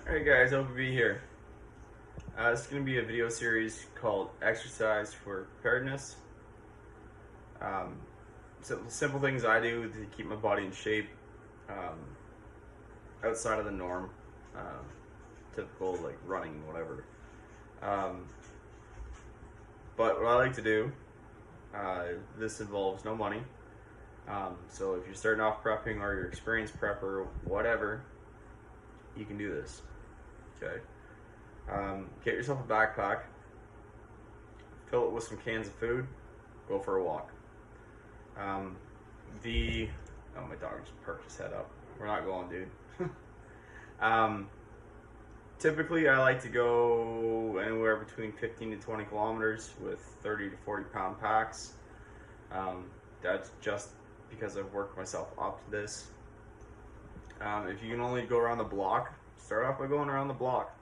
Alright guys, OPB here. This is going to be a video series called Exercise for Preparedness. Um, simple things I do to keep my body in shape um, outside of the norm. Typical like running, whatever. Um, but what I like to do, this involves no money. So if you're starting off prepping or you're experienced prepper, whatever, you can do this. Okay. Get yourself a backpack, fill it with some cans of food, go for a walk. Oh, my dog just perked his head up. We're not going, dude. um, Typically, I like to go anywhere between 15 to 20 kilometers with 30 to 40 pound packs. That's just because I've worked myself up to this. If you can only go around the block, start off by going around the block.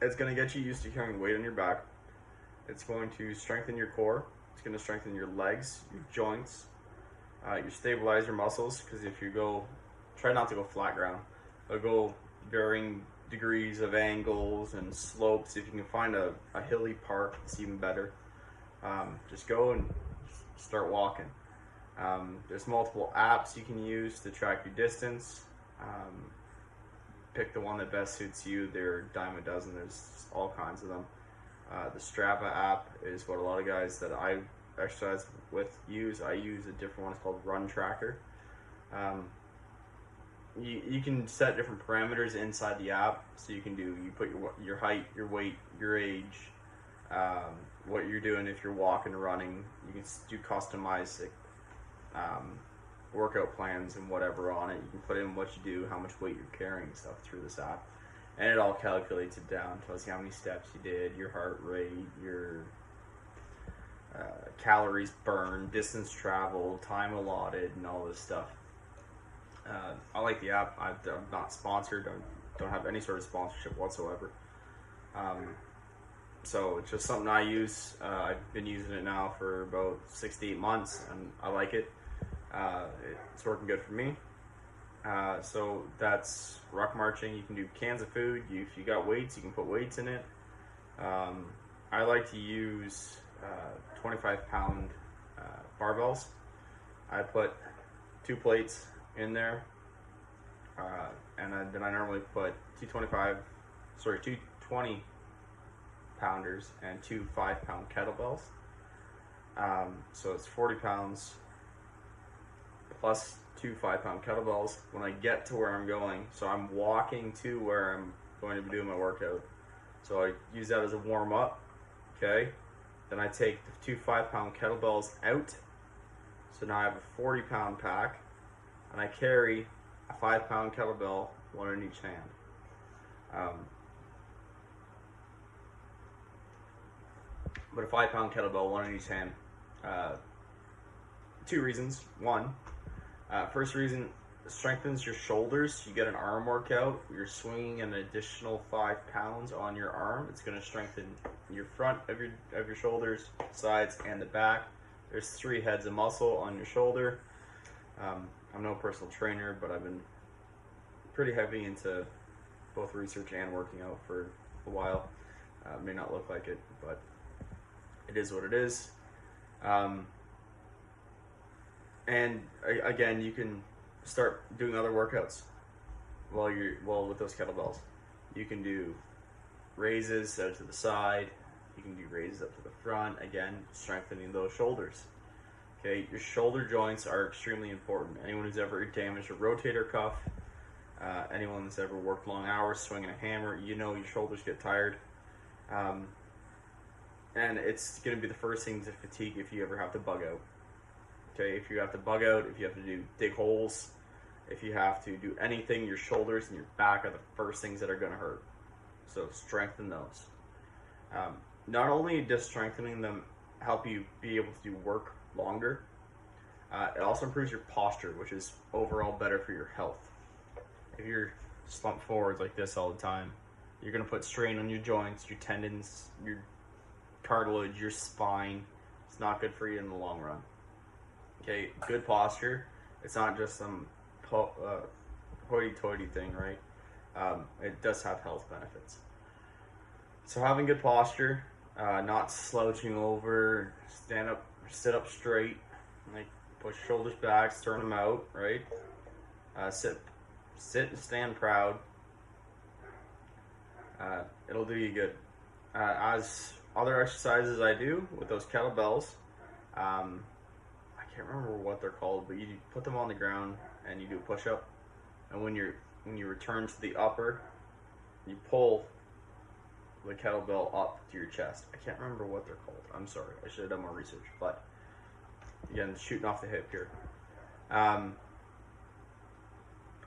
It's going to get you used to carrying weight on your back. It's going to strengthen your core. It's going to strengthen your legs, your joints, you stabilize your muscles, because if you go, try not to go flat ground, but go varying degrees of angles and slopes. If you can find a hilly park, it's even better. Just go and start walking. There's multiple apps you can use to track your distance. Pick the one that best suits you. There are a dime a dozen. There's all kinds of them. The Strava app is what a lot of guys that I exercise with use. I use a different one. It's called Run Tracker. You can set different parameters inside the app. So you put your height, your weight, your age, what you're doing if you're walking or running. You can do customized workout plans and whatever on it. You can put in what you do, how much weight you're carrying, stuff through this app, and it all calculates it down, tells you how many steps you did, your heart rate, your calories burned, distance traveled, time allotted, and all this stuff. I like the app. I'm not sponsored. Don't have any sort of sponsorship whatsoever. So it's just something I use. I've been using it now for about 6 to 8 months, and I like it. It's working good for me. So that's ruck marching. You can do cans of food. If you got weights, you can put weights in it. I like to use 25-pound barbells. I put 2 plates in there, and then I normally put 2 20 pounders and 2 5-pound kettlebells. So it's 40 pounds plus 2 5-pound kettlebells when I get to where I'm going. So I'm walking to where I'm going to be doing my workout. So I use that as a warm up. Okay. Then I take the 2 5-pound kettlebells out. So now I have a 40-pound pack, and I carry a 5-pound kettlebell, one in each hand. But a 5-pound kettlebell, one in each hand. 2 reasons. One, first reason, strengthens your shoulders. You get an arm workout. You're swinging an additional 5 pounds on your arm. It's going to strengthen your front of your shoulders, sides, and the back. There's 3 heads of muscle on your shoulder. I'm no personal trainer, but I've been pretty heavy into both research and working out for a while. May not look like it, but it is what it is. And again, you can start doing other workouts with those kettlebells. You can do raises out to the side. You can do raises up to the front. Again, strengthening those shoulders. Okay, your shoulder joints are extremely important. Anyone who's ever damaged a rotator cuff, anyone that's ever worked long hours swinging a hammer, you know your shoulders get tired. And it's going to be the first thing to fatigue if you ever have to bug out. Okay, if you have to bug out, if you have to dig holes, if you have to do anything, your shoulders and your back are the first things that are going to hurt. So strengthen those. Not only does strengthening them help you be able to do work longer, it also improves your posture, which is overall better for your health. If you're slumped forward like this all the time, you're going to put strain on your joints, your tendons, your cartilage, your spine. It's not good for you in the long run. Okay, good posture. It's not just some hoity-toity thing, right? it does have health benefits. So having good posture, not slouching over, stand up, sit up straight, like push shoulders back, turn them out, right? Sit and stand proud. It'll do you good. As other exercises I do with those kettlebells, I can't remember what they're called, but you put them on the ground and you do a push up, and when you return to the upper, you pull the kettlebell up to your chest. I can't remember what they're called. I'm sorry. I should have done more research. But again, shooting off the hip here. I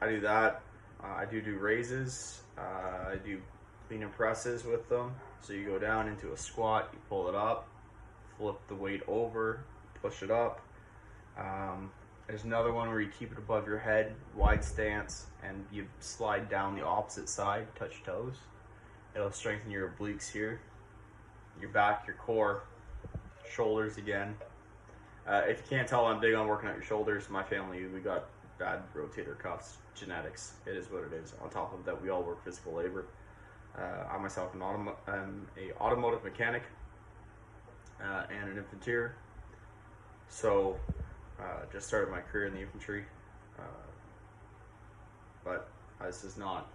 do that. I do raises. I do clean and presses with them. So you go down into a squat, you pull it up, flip the weight over, push it up. There's another one where you keep it above your head, wide stance, and you slide down the opposite side, touch toes. It'll strengthen your obliques here, your back, your core, shoulders again. If you can't tell, I'm big on working out your shoulders. My family, we got bad rotator cuffs, genetics. It is what it is. On top of that, we all work physical labor. I myself am an automotive mechanic and an infantry. So just started my career in the infantry. But this is not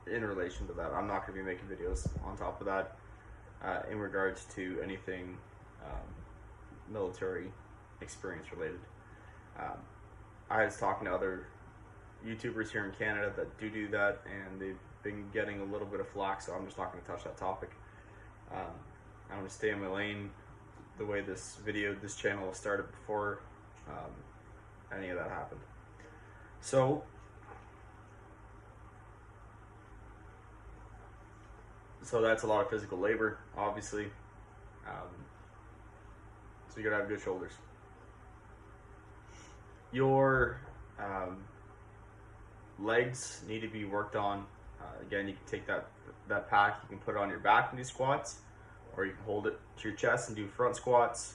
in relation to that. I'm not going to be making videos on top of that in regards to anything military experience related. I was talking to other YouTubers here in Canada that do that, and they've been getting a little bit of flack, so I'm just not going to touch that topic. I'm going to stay in my lane the way this channel was started before any of that happened. So that's a lot of physical labor, obviously. So you gotta have good shoulders. Your legs need to be worked on. Again, you can take that pack, you can put it on your back and do squats, or you can hold it to your chest and do front squats.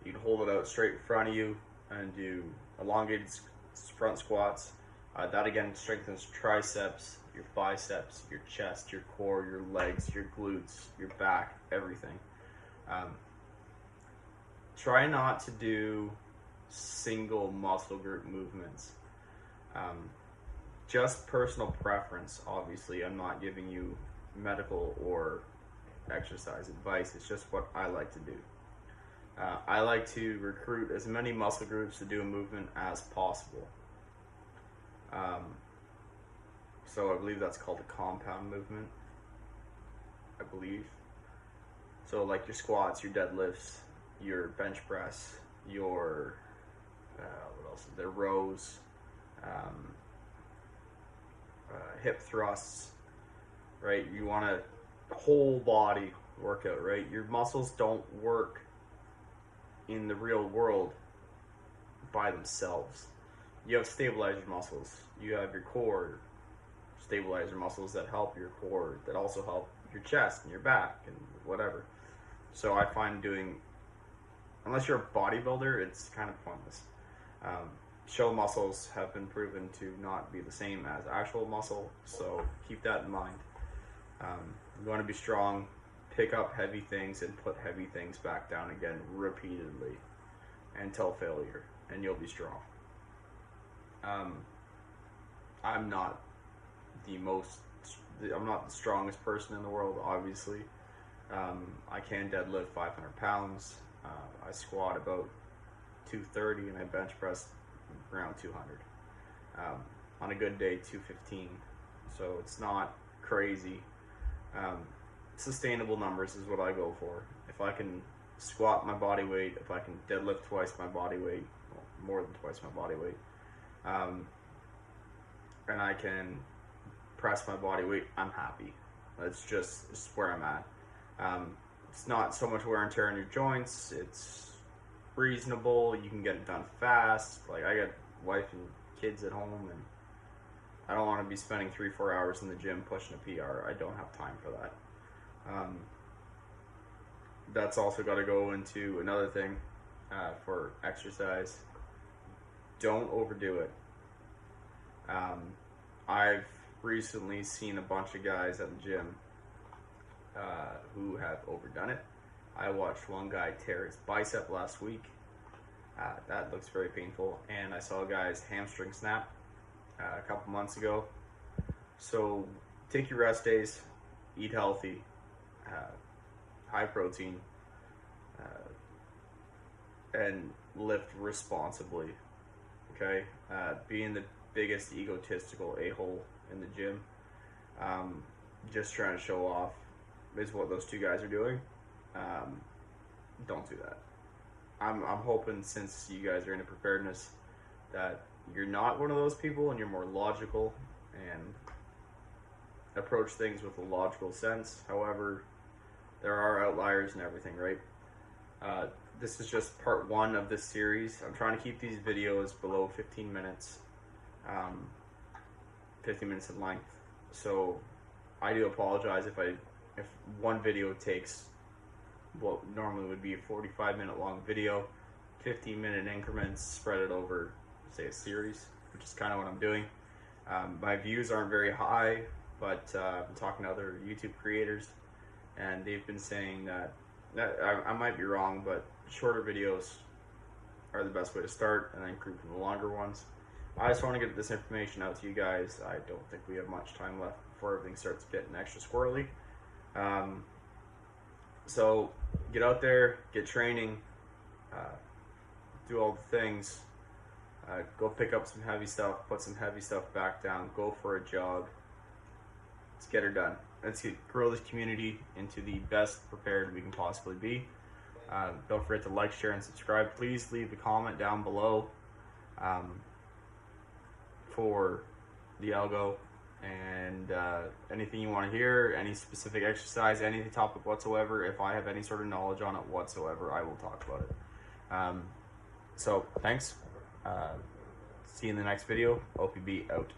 You can hold it out straight in front of you and do elongated front squats. That again strengthens triceps, your biceps, your chest, your core, your legs, your glutes, your back, everything. Try not to do single muscle group movements. Just personal preference, obviously. I'm not giving you medical or exercise advice. It's just what I like to do. I like to recruit as many muscle groups to do a movement as possible. So I believe that's called a compound movement, I believe. So like your squats, your deadlifts, your bench press, your, what else is there, rows, hip thrusts, right? You want a whole body workout, right? Your muscles don't work in the real world by themselves. You have stabilizer muscles. You have your core stabilizer muscles that help your core, that also help your chest and your back and whatever. So I find doing, unless you're a bodybuilder, it's kind of pointless. Show muscles have been proven to not be the same as actual muscle, so keep that in mind. You want to be strong, pick up heavy things and put heavy things back down again repeatedly until failure, and you'll be strong. I'm not the strongest person in the world, obviously. I can deadlift 500 pounds. I squat about 230 and I bench press around 200. On a good day, 215. So it's not crazy. Sustainable numbers is what I go for. If I can squat my body weight, if I can deadlift twice my body weight, well, more than twice my body weight, and I can press my body weight, I'm happy. It's where I'm at. It's not so much wear and tear on your joints. It's reasonable. You can get it done fast. Like, I got wife and kids at home, and I don't want to be spending 3-4 hours in the gym pushing a PR. I don't have time for that. That's also got to go into another thing for exercise. Don't overdo it. I've recently seen a bunch of guys at the gym who have overdone it. I watched one guy tear his bicep last week. That looks very painful. And I saw a guy's hamstring snap a couple months ago. So take your rest days, eat healthy, high protein, and lift responsibly. Okay, being the biggest egotistical a-hole in the gym, just trying to show off, is what those two guys are doing. Don't do that. I'm hoping, since you guys are into preparedness, that you're not one of those people and you're more logical and approach things with a logical sense. However, there are outliers and everything, right? This is just part one of this series. I'm trying to keep these videos below 15 minutes, 15 minutes in length. So I do apologize if one video takes what normally would be a 45-minute long video, 15-minute increments, spread it over, say, a series, which is kind of what I'm doing. My views aren't very high, but I've been talking to other YouTube creators, and they've been saying that I might be wrong, but shorter videos are the best way to start, and then improve from the longer ones. I just want to get this information out to you guys. I don't think we have much time left before everything starts getting extra squirrely. So get out there, get training, do all the things. Go pick up some heavy stuff, put some heavy stuff back down, go for a jog. Let's get her done. Let's grow this community into the best prepared we can possibly be. Don't forget to like, share, and subscribe. Please leave a comment down below for the algo, and anything you want to hear, any specific exercise, any topic whatsoever. If I have any sort of knowledge on it whatsoever, I will talk about it. So thanks. See you in the next video. OPB out.